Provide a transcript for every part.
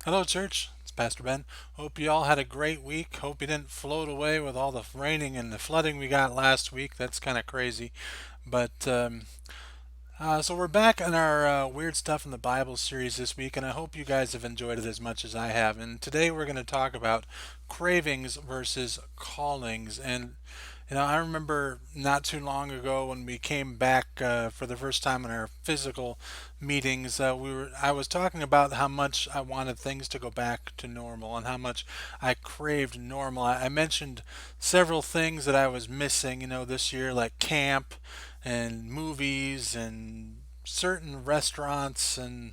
Hello, church. It's Pastor Ben. Hope you all had a great week. Hope you didn't float away with all the raining and the flooding we got last week. That's kind of crazy. But we're back in our Weird Stuff in the Bible series this week, and I hope you guys have enjoyed it as much as I have. And today we're going to talk about cravings versus callings. And I remember not too long ago when we came back for the first time in our physical meetings, I was talking about how much I wanted things to go back to normal and how much I craved normal. I mentioned several things that I was missing, this year, like camp and movies and certain restaurants and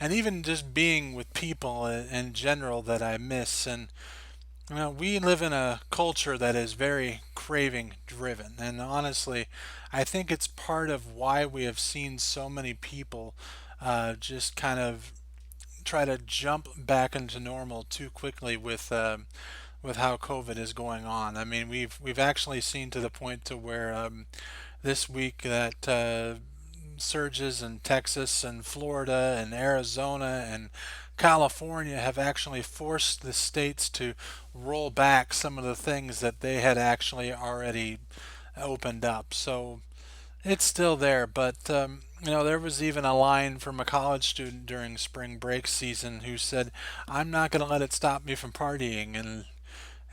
even just being with people in general that I miss. And we live in a culture that is very craving driven, and honestly, I think it's part of why we have seen so many people just kind of try to jump back into normal too quickly with how COVID is going on. I mean, we've actually seen to the point to where this week that surges in Texas and Florida and Arizona and California have actually forced the states to roll back some of the things that they had actually already opened up. So it's still there, but there was even a line from a college student during spring break season who said, "I'm not going to let it stop me from partying," and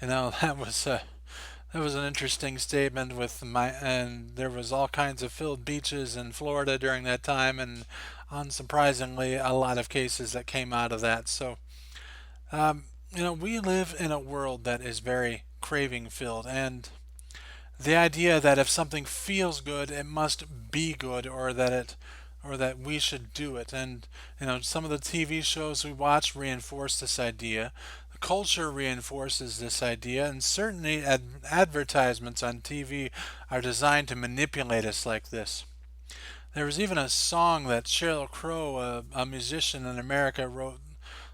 that was an interesting statement and there was all kinds of filled beaches in Florida during that time, and unsurprisingly, a lot of cases that came out of that. So, we live in a world that is very craving filled, and the idea that if something feels good, it must be good, or that we should do it. And some of the TV shows we watch reinforce this idea. The culture reinforces this idea, and certainly advertisements on TV are designed to manipulate us like this. There was even a song that Sheryl Crow, a musician in America, wrote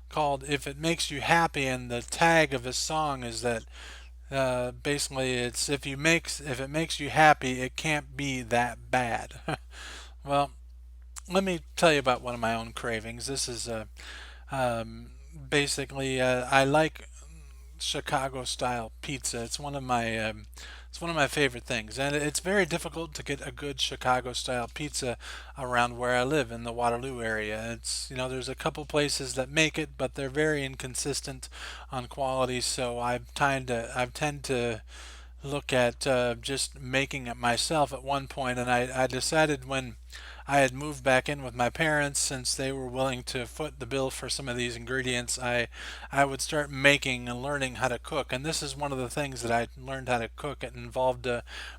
called "If It Makes You Happy," and the tag of his song is that basically it's if it makes you happy, it can't be that bad. Well, let me tell you about one of my own cravings. This is um, basically I like Chicago style pizza. It's one of my favorite things, and it's very difficult to get a good Chicago style pizza around where I live in the Waterloo area. There's a couple places that make it, but they're very inconsistent on quality. So I tend to look at just making it myself at one point, and I decided when I had moved back in with my parents, since they were willing to foot the bill for some of these ingredients, I would start making and learning how to cook. And this is one of the things that I learned how to cook. It involved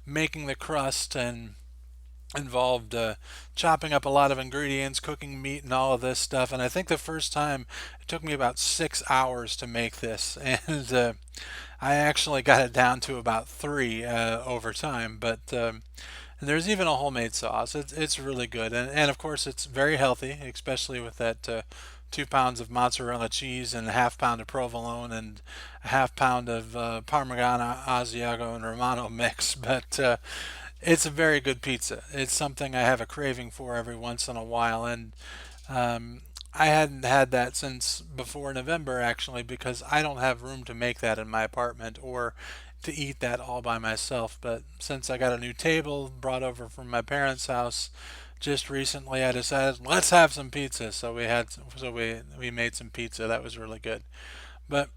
making the crust and involved chopping up a lot of ingredients, cooking meat, and all of this stuff. And I think the first time it took me about 6 hours to make this, and I actually got it down to about three over time. But and there's even a homemade sauce. It's really good, and of course it's very healthy, especially with that 2 pounds of mozzarella cheese and a half pound of provolone and a half pound of Parmigiano Asiago and Romano mix. But it's a very good pizza. It's something I have a craving for every once in a while, and I hadn't had that since before November actually, because I don't have room to make that in my apartment or to eat that all by myself. But since I got a new table brought over from my parents' house just recently, I decided let's have some pizza. So we made some pizza. That was really good. But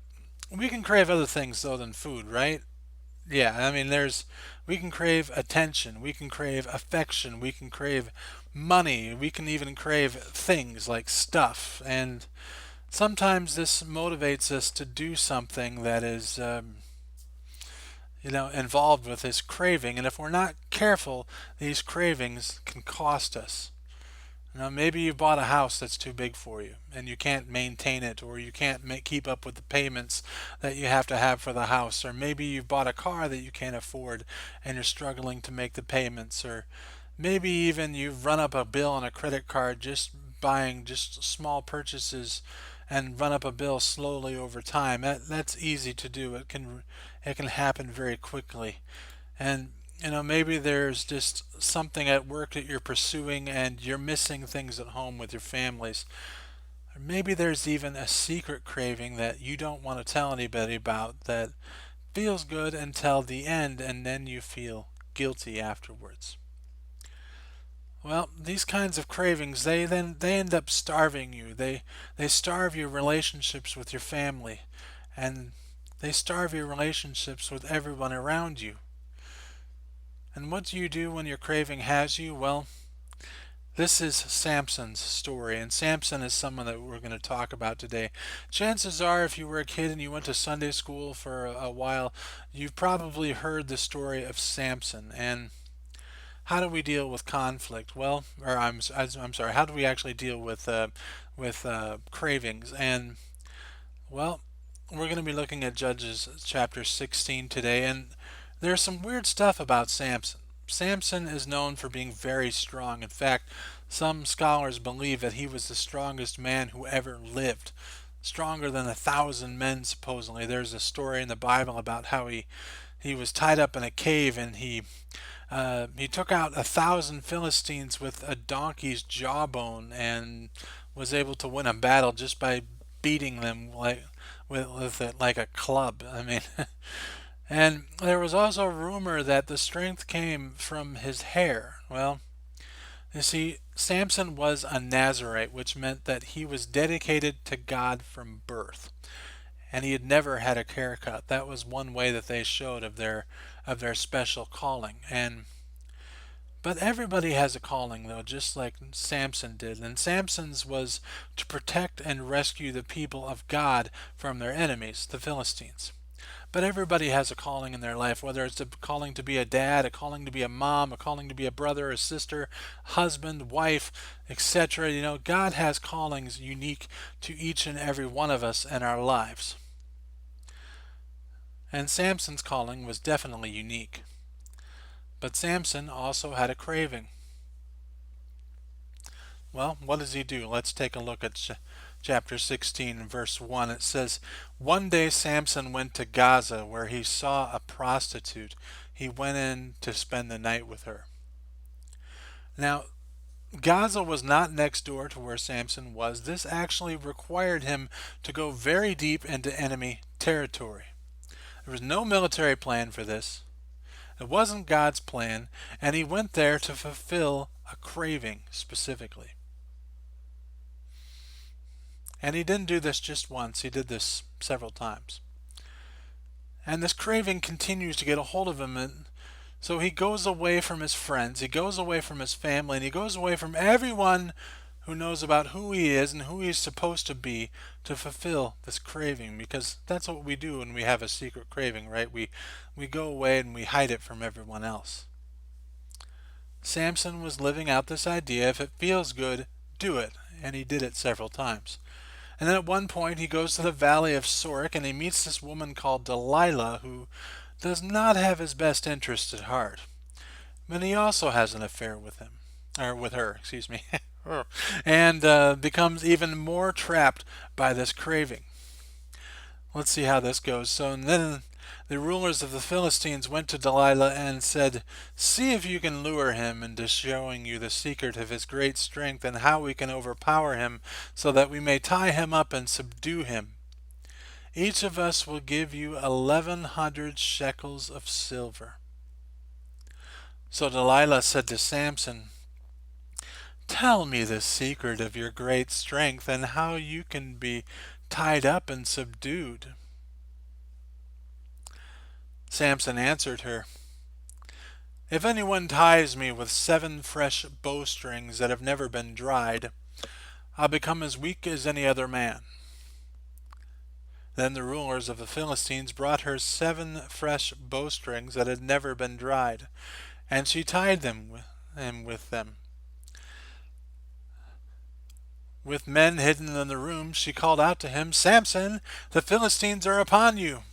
we can crave other things though than food, right? Yeah, I mean, we can crave attention, we can crave affection, we can crave money, we can even crave things like stuff. And sometimes this motivates us to do something that is, involved with this craving. And if we're not careful, these cravings can cost us. Maybe you bought a house that's too big for you and you can't maintain it, or you can't keep up with the payments that you have to have for the house, or maybe you've bought a car that you can't afford and you're struggling to make the payments, or maybe even you've run up a bill on a credit card just buying just small purchases and run up a bill slowly over time. That's easy to do. It can happen very quickly. And maybe there's just something at work that you're pursuing and you're missing things at home with your families. Or maybe there's even a secret craving that you don't want to tell anybody about that feels good until the end and then you feel guilty afterwards. Well, these kinds of cravings, they end up starving you. They starve your relationships with your family, and they starve your relationships with everyone around you. And what do you do when your craving has you? Well, this is Samson's story, and Samson is someone that we're going to talk about today. Chances are, if you were a kid and you went to Sunday school for a while, you've probably heard the story of Samson. And how do we deal with conflict? Well, or I'm sorry, how do we actually deal with cravings? And well, we're going to be looking at Judges chapter 16 today, and there's some weird stuff about Samson. Samson is known for being very strong. In fact, some scholars believe that he was the strongest man who ever lived, stronger than 1,000 men supposedly. There's a story in the Bible about how he was tied up in a cave and he took out 1,000 Philistines with a donkey's jawbone and was able to win a battle just by beating them with it like a club. I mean, and there was also a rumor that the strength came from his hair. Well, you see, Samson was a Nazarite, which meant that he was dedicated to God from birth, and he had never had a haircut. That was one way that they showed of their special calling. And but everybody has a calling, though, just like Samson did. And Samson's was to protect and rescue the people of God from their enemies, the Philistines. But everybody has a calling in their life, whether it's a calling to be a dad, a calling to be a mom, a calling to be a brother, a sister, husband, wife, etc. You know, God has callings unique to each and every one of us in our lives. And Samson's calling was definitely unique. But Samson also had a craving. Well, what does he do? Let's take a look at chapter 16, verse 1. It says, "One day Samson went to Gaza, where he saw a prostitute. He went in to spend the night with her." Now, Gaza was not next door to where Samson was. This actually required him to go very deep into enemy territory. There was no military plan for this. It wasn't God's plan, and he went there to fulfill a craving specifically. And he didn't do this just once, he did this several times. And this craving continues to get a hold of him, and so he goes away from his friends, he goes away from his family, and he goes away from everyone who knows about who he is and who he's supposed to be to fulfill this craving, because that's what we do when we have a secret craving, right? We go away and we hide it from everyone else. Samson was living out this idea, if it feels good, do it, and he did it several times. And then at one point he goes to the valley of Sorek and he meets this woman called Delilah, who does not have his best interests at heart. But he also has an affair with him, or with her, excuse me, and becomes even more trapped by this craving. Let's see how this goes. So then the rulers of the Philistines went to Delilah and said, "See if you can lure him into showing you the secret of his great strength and how we can overpower him so that we may tie him up and subdue him. Each of us will give you 1,100 shekels of silver." So Delilah said to Samson, "Tell me the secret of your great strength and how you can be tied up and subdued." Samson answered her, "If anyone ties me with 7 fresh bowstrings that have never been dried, I'll become as weak as any other man." Then the rulers of the Philistines brought her 7 fresh bowstrings that had never been dried, and she tied him with them. With men hidden in the room, she called out to him, "Samson, the Philistines are upon you."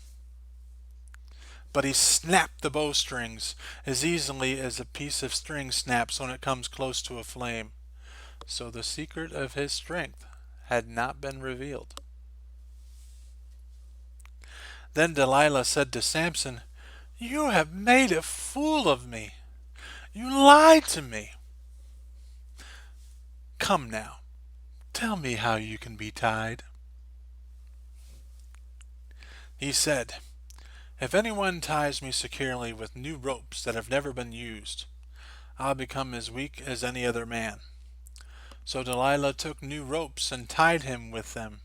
But he snapped the bowstrings as easily as a piece of string snaps when it comes close to a flame. So the secret of his strength had not been revealed. Then Delilah said to Samson, "You have made a fool of me. You lied to me. Come now, Tell me how you can be tied. He said, If anyone ties me securely with new ropes that have never been used, I'll become as weak as any other man. So Delilah took new ropes and tied him with them.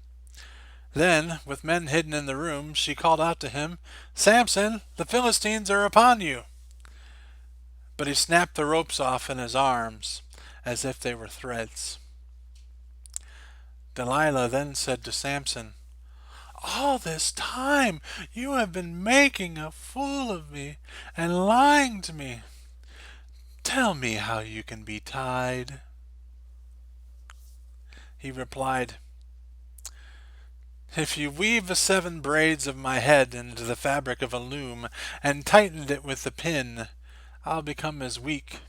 Then, with men hidden in the room, she called out to him, Samson, the Philistines are upon you. But he snapped the ropes off in his arms as if they were threads. Delilah then said to Samson, All this time you have been making a fool of me and lying to me. Tell me how you can be tied. He replied, If you weave the 7 braids of my head into the fabric of a loom and tighten it with the pin, I'll become as weak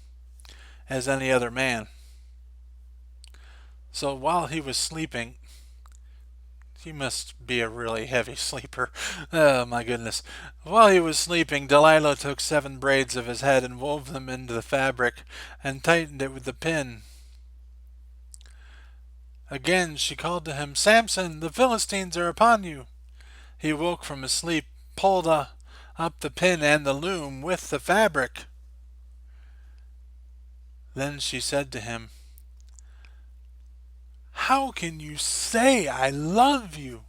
as any other man. So while he was sleeping, he must be a really heavy sleeper. Oh my goodness. While he was sleeping, Delilah took 7 braids of his head and wove them into the fabric and tightened it with the pin. Again she called to him, Samson, the Philistines are upon you. He woke from his sleep, pulled up the pin and the loom with the fabric. Then she said to him, How can you say I love you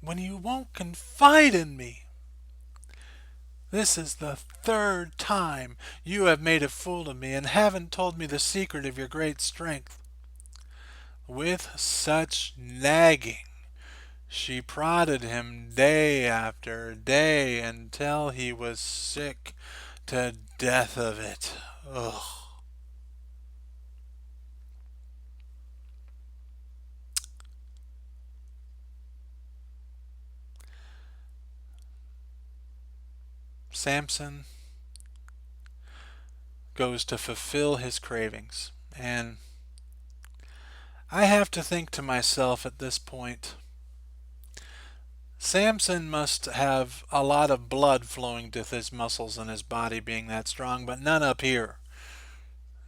when you won't confide in me? This is the 3rd time you have made a fool of me and haven't told me the secret of your great strength. With such nagging, she prodded him day after day until he was sick to death of it. Ugh. Samson goes to fulfill his cravings. And I have to think to myself at this point, Samson must have a lot of blood flowing to his muscles and his body being that strong, but none up here.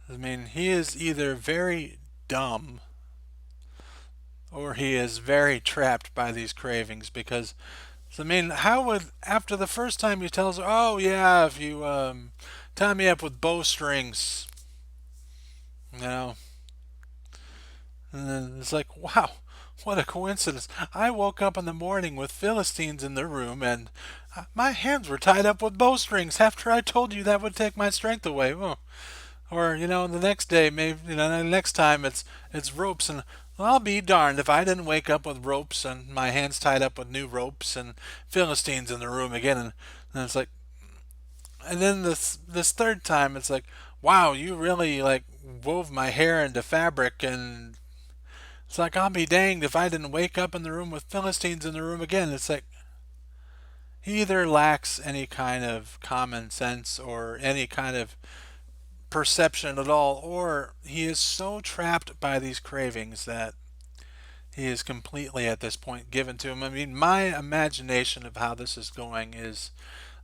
I mean, he is either very dumb or he is very trapped by these cravings because I mean, how would after the first time he tells her, "Oh yeah, if you tie me up with bowstrings," you know, and then it's like, wow, what a coincidence! I woke up in the morning with Philistines in the room, and my hands were tied up with bowstrings after I told you that would take my strength away. Oh. Or the next day, maybe the next time it's ropes, and well, I'll be darned if I didn't wake up with ropes and my hands tied up with new ropes and Philistines in the room again, and it's like, and then this 3rd time, it's like, wow, you really like wove my hair into fabric, and it's like I'll be danged if I didn't wake up in the room with Philistines in the room again. It's like he either lacks any kind of common sense or any kind of perception at all, or he is so trapped by these cravings that he is completely at this point given to him. I mean, my imagination of how this is going is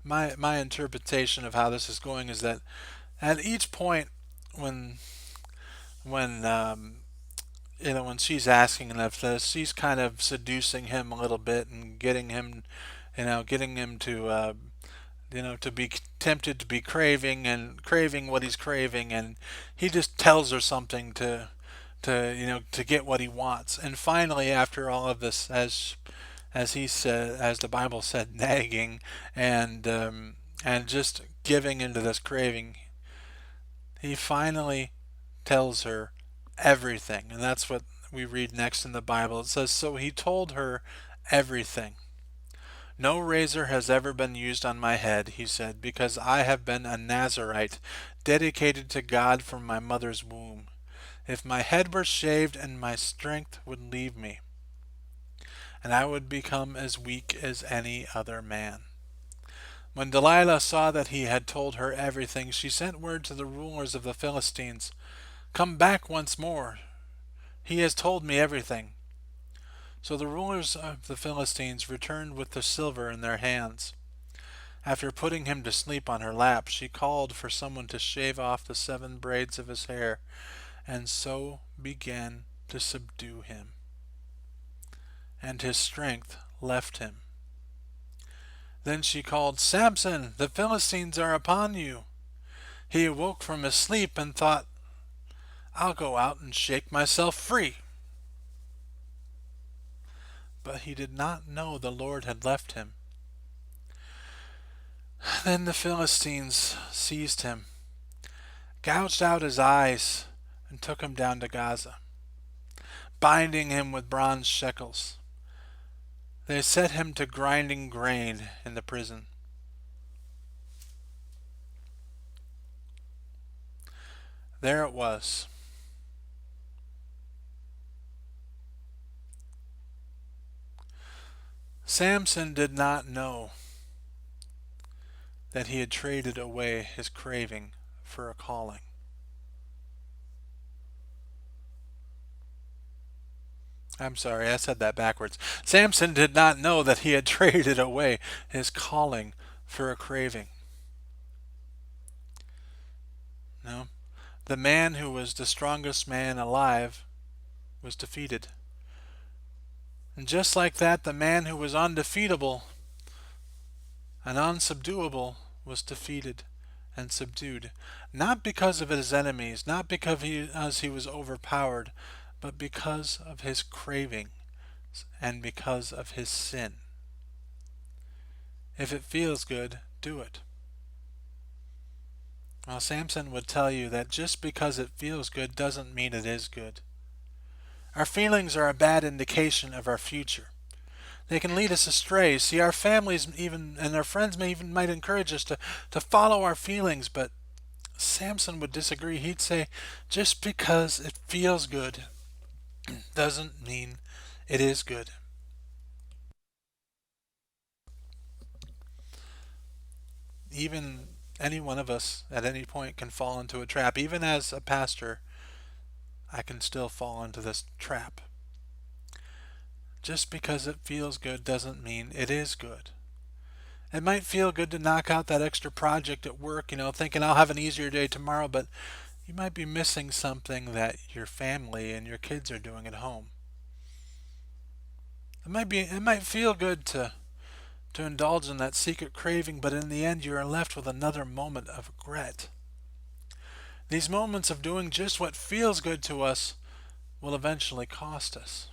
my interpretation of how this is going is that at each point when when when she's asking him of this, she's kind of seducing him a little bit and getting him to to be tempted to be craving and craving what he's craving, and he just tells her something to get what he wants. And finally, after all of this, as he said, as the Bible said, nagging and just giving into this craving, he finally tells her everything, and that's what we read next in the Bible. It says, "So he told her everything. No razor has ever been used on my head," he said, "because I have been a Nazarite, dedicated to God from my mother's womb. If my head were shaved and my strength would leave me, and I would become as weak as any other man." When Delilah saw that he had told her everything, she sent word to the rulers of the Philistines, "Come back once more. He has told me everything." So the rulers of the Philistines returned with the silver in their hands. After putting him to sleep on her lap, she called for someone to shave off the 7 braids of his hair, and so began to subdue him, and his strength left him. Then she called, "Samson, the Philistines are upon you." He awoke from his sleep and thought, "I'll go out and shake myself free." But he did not know the Lord had left him. Then the Philistines seized him, gouged out his eyes, and took him down to Gaza, binding him with bronze shackles. They set him to grinding grain in the prison. There it was. Samson did not know that he had traded away his craving for a calling. I'm sorry, I said that backwards. Samson did not know that he had traded away his calling for a craving. No. The man who was the strongest man alive was defeated. And just like that, the man who was undefeatable and unsubduable was defeated and subdued. Not because of his enemies, not because he was overpowered, but because of his craving and because of his sin. If it feels good, do it. Well, Samson would tell you that just because it feels good doesn't mean it is good. Our feelings are a bad indication of our future. They can lead us astray. See, our families even and our friends might encourage us to follow our feelings, but Samson would disagree. He'd say, just because it feels good doesn't mean it is good. Even any one of us at any point can fall into a trap. Even as a pastor, I can still fall into this trap. Just because it feels good doesn't mean it is good. It might feel good to knock out that extra project at work, thinking I'll have an easier day tomorrow, but you might be missing something that your family and your kids are doing at home. It might feel good to indulge in that secret craving, but in the end you are left with another moment of regret. These moments of doing just what feels good to us will eventually cost us.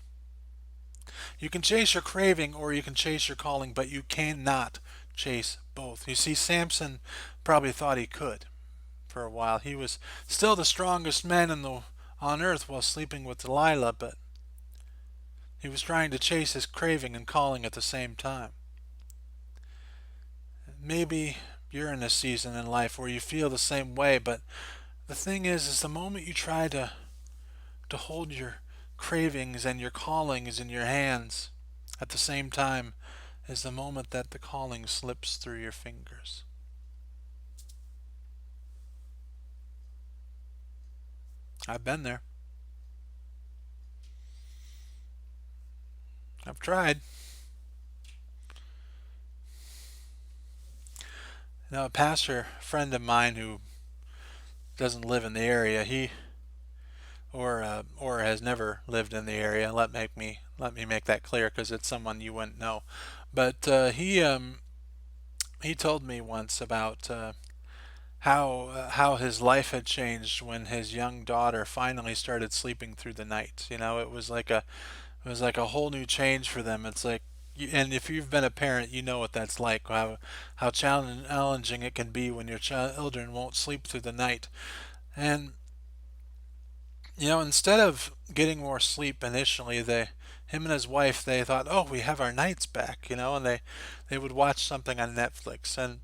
You can chase your craving or you can chase your calling, but you cannot chase both. You see, Samson probably thought he could for a while. He was still the strongest man on earth while sleeping with Delilah, but he was trying to chase his craving and calling at the same time. Maybe you're in a season in life where you feel the same way, but the thing is the moment you try to hold your cravings and your callings in your hands at the same time is the moment that the calling slips through your fingers. I've been there. I've tried. A pastor friend of mine who doesn't live in the area, he or has never lived in the area. Let me make that clear because it's someone you wouldn't know. But he told me once about how his life had changed when his young daughter finally started sleeping through the night. It was like a whole new change for them. It's like, and if you've been a parent, you know what that's like. How challenging it can be when your children won't sleep through the night. And instead of getting more sleep initially, him and his wife, they thought, oh, we have our nights back, and they would watch something on Netflix. And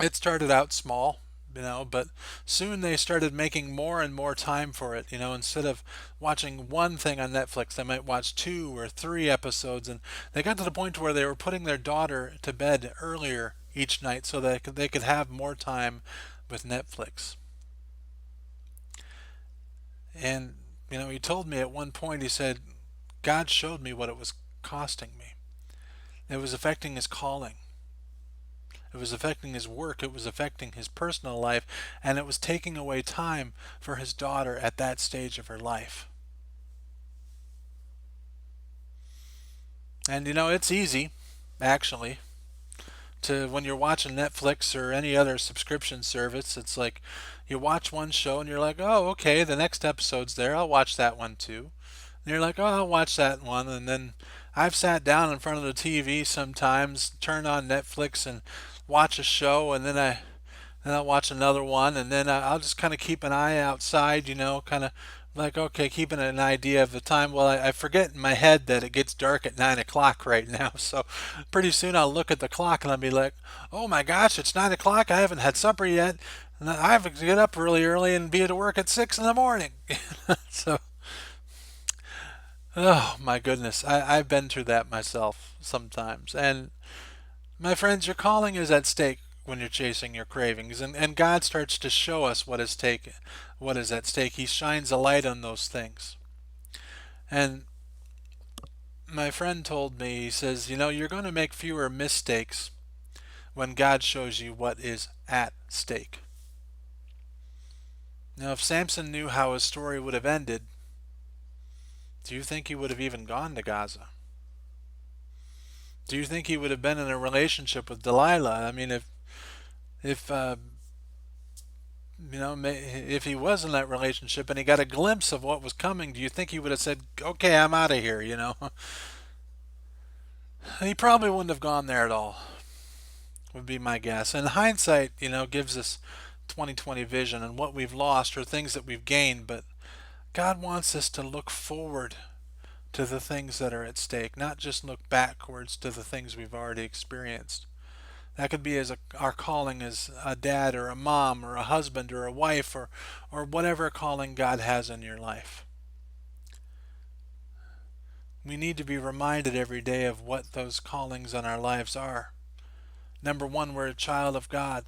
it started out small, but soon they started making more and more time for it. Instead of watching one thing on Netflix, they might watch 2 or 3 episodes, and they got to the point where they were putting their daughter to bed earlier each night so that they could have more time with Netflix. And he told me at one point, he said, God showed me what it was costing me. It was affecting his calling. It was affecting his work. It was affecting his personal life. And it was taking away time for his daughter at that stage of her life. And it's easy, actually, to when you're watching Netflix or any other subscription service, it's like you watch one show and you're like, oh, okay, the next episode's there. I'll watch that one too. And you're like, oh, I'll watch that one. And then I've sat down in front of the TV sometimes, turn on Netflix and watch a show, and then I'll watch another one, and then I'll just kind of keep an eye outside, kind of like, okay, keeping an idea of the time. Well, I forget in my head that it gets dark at 9 o'clock right now, so pretty soon I'll look at the clock and I'll be like, oh my gosh, it's 9 o'clock. I haven't had supper yet, and I have to get up really early and be at work at 6 in the morning. So, oh my goodness, I've been through that myself sometimes, and my friends, your calling is at stake when you're chasing your cravings, and God starts to show us what is at stake. He shines a light on those things. And my friend told me, he says, you're going to make fewer mistakes when God shows you what is at stake. Now, if Samson knew how his story would have ended, do you think he would have even gone to Gaza? Do you think he would have been in a relationship with Delilah? I mean, if if he was in that relationship and he got a glimpse of what was coming, do you think he would have said, "Okay, I'm out of here"? He probably wouldn't have gone there at all. Would be my guess. And hindsight, gives us 2020 vision and what we've lost or things that we've gained, but God wants us to look forward to the things that are at stake, not just look backwards to the things we've already experienced. That could be our calling as a dad or a mom or a husband or a wife or whatever calling God has in your life. We need to be reminded every day of what those callings in our lives are. Number one, we're a child of God.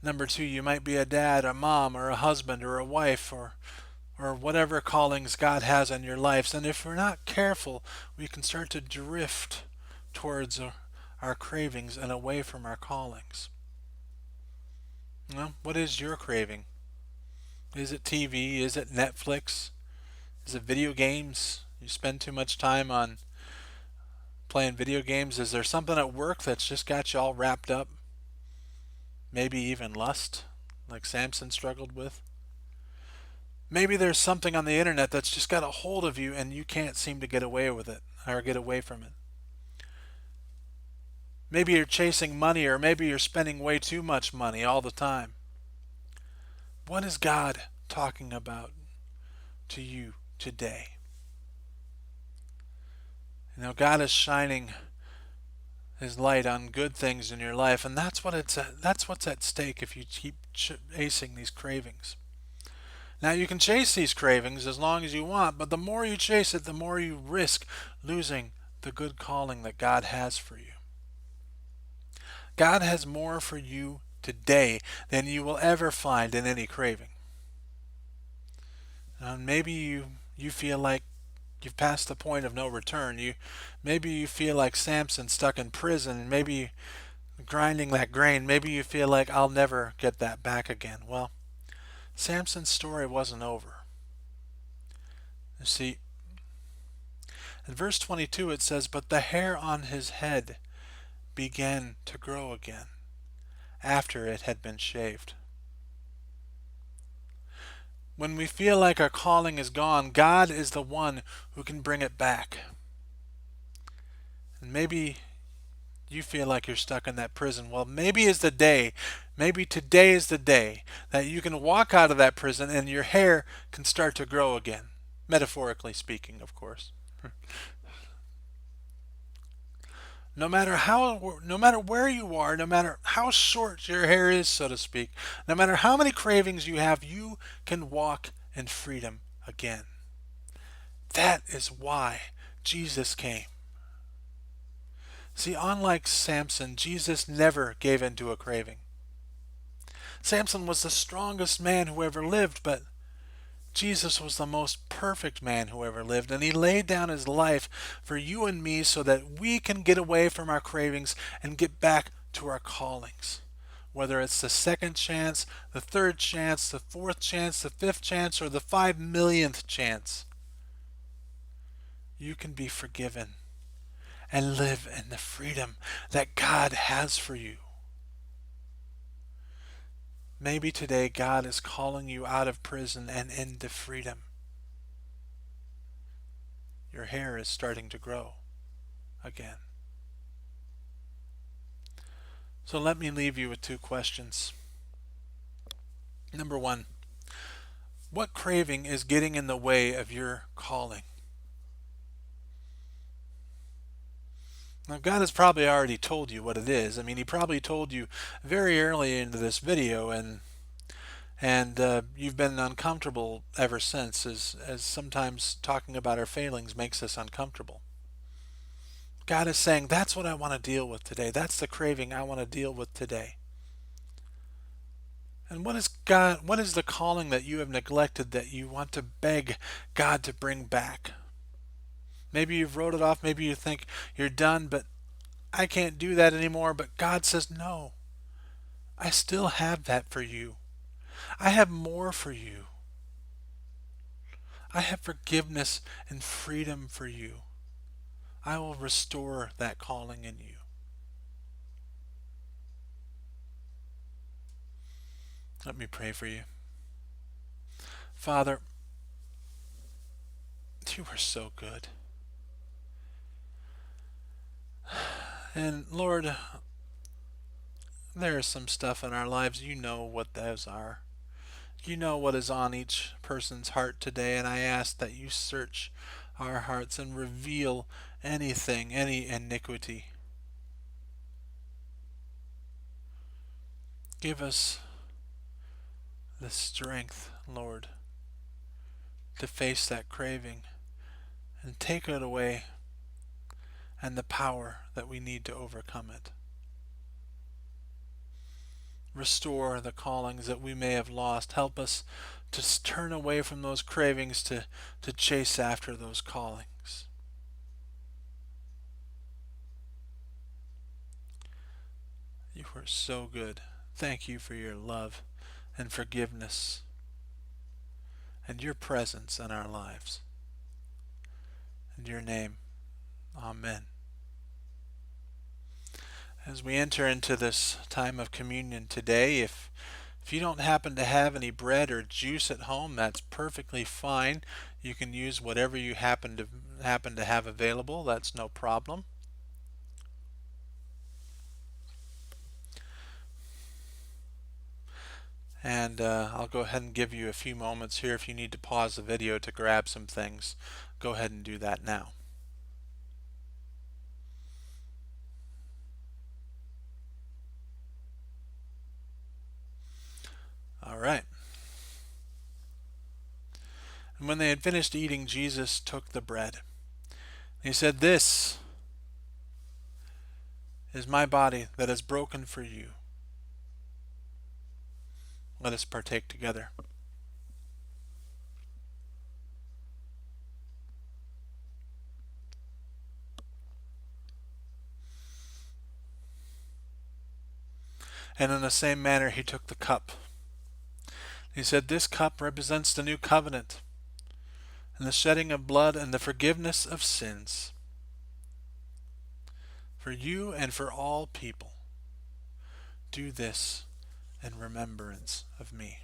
Number two, you might be a dad, a mom, or a husband, or a wife, or whatever callings God has in your lives. And if we're not careful, we can start to drift towards our cravings and away from our callings. Well, what is your craving? Is it TV? Is it Netflix? Is it video games? You spend too much time on playing video games? Is there something at work that's just got you all wrapped up? Maybe even lust, like Samson struggled with? Maybe there's something on the internet that's just got a hold of you and you can't seem to get away with it or get away from it. Maybe you're chasing money, or maybe you're spending way too much money all the time. What is God talking about to you today? God is shining His light on good things in your life, and that's what's at stake if you keep chasing these cravings. Now you can chase these cravings as long as you want, but the more you chase it, the more you risk losing the good calling that God has for you. God has more for you today than you will ever find in any craving. And maybe you feel like you've passed the point of no return. Maybe you feel like Samson stuck in prison, maybe grinding that grain. Maybe you feel like I'll never get that back again. Well, Samson's story wasn't over. You see, in verse 22 it says, "But the hair on his head began to grow again after it had been shaved." When we feel like our calling is gone, God is the one who can bring it back. And maybe you feel like you're stuck in that prison. Well, maybe today is the day that you can walk out of that prison and your hair can start to grow again. Metaphorically speaking, of course. No matter where you are, no matter how short your hair is, so to speak, no matter how many cravings you have, you can walk in freedom again. That is why Jesus came. See, unlike Samson, Jesus never gave in to a craving. Samson was the strongest man who ever lived, but Jesus was the most perfect man who ever lived, and he laid down his life for you and me so that we can get away from our cravings and get back to our callings. Whether it's the second chance, the third chance, the fourth chance, the fifth chance, or the 5 millionth chance, you can be forgiven and live in the freedom that God has for you. Maybe today God is calling you out of prison and into freedom. Your hair is starting to grow again. So let me leave you with two questions. Number one, what craving is getting in the way of your calling? Now, God has probably already told you what it is. I mean, He probably told you very early into this video, and you've been uncomfortable ever since, as sometimes talking about our failings makes us uncomfortable. God is saying, that's what I want to deal with today. That's the craving I want to deal with today. And what is God? What is the calling that you have neglected that you want to beg God to bring back? Maybe you've wrote it off. Maybe you think you're done, but I can't do that anymore. But God says, no, I still have that for you. I have more for you. I have forgiveness and freedom for you. I will restore that calling in you. Let me pray for you. Father, you are so good. And Lord, there is some stuff in our lives, you know what those are. You know what is on each person's heart today, and I ask that you search our hearts and reveal anything, any iniquity. Give us the strength, Lord, to face that craving and take it away, and the power that we need to overcome it. Restore the callings that we may have lost. Help us to turn away from those cravings to chase after those callings. You are so good. Thank you for your love and forgiveness and your presence in our lives. In your name, amen. As we enter into this time of communion today, if you don't happen to have any bread or juice at home, that's perfectly fine. You can use whatever you happen to have available. That's no problem. And I'll go ahead and give you a few moments here. If you need to pause the video to grab some things, go ahead and do that now. All right. And when they had finished eating, Jesus took the bread. He said, "This is my body that is broken for you. Let us partake together." And in the same manner he took the cup. He said, "This cup represents the new covenant and the shedding of blood and the forgiveness of sins for you and for all people. Do this in remembrance of me."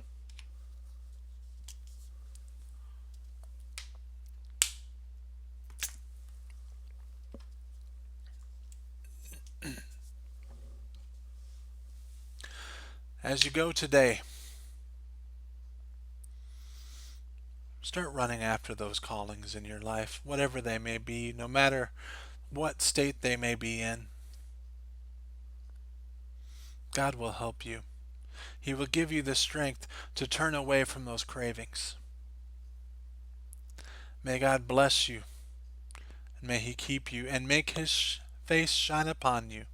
As you go today, start running after those callings in your life, whatever they may be, no matter what state they may be in. God will help you. He will give you the strength to turn away from those cravings. May God bless you, and may He keep you, and make His face shine upon you,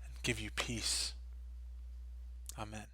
and give you peace. Amen.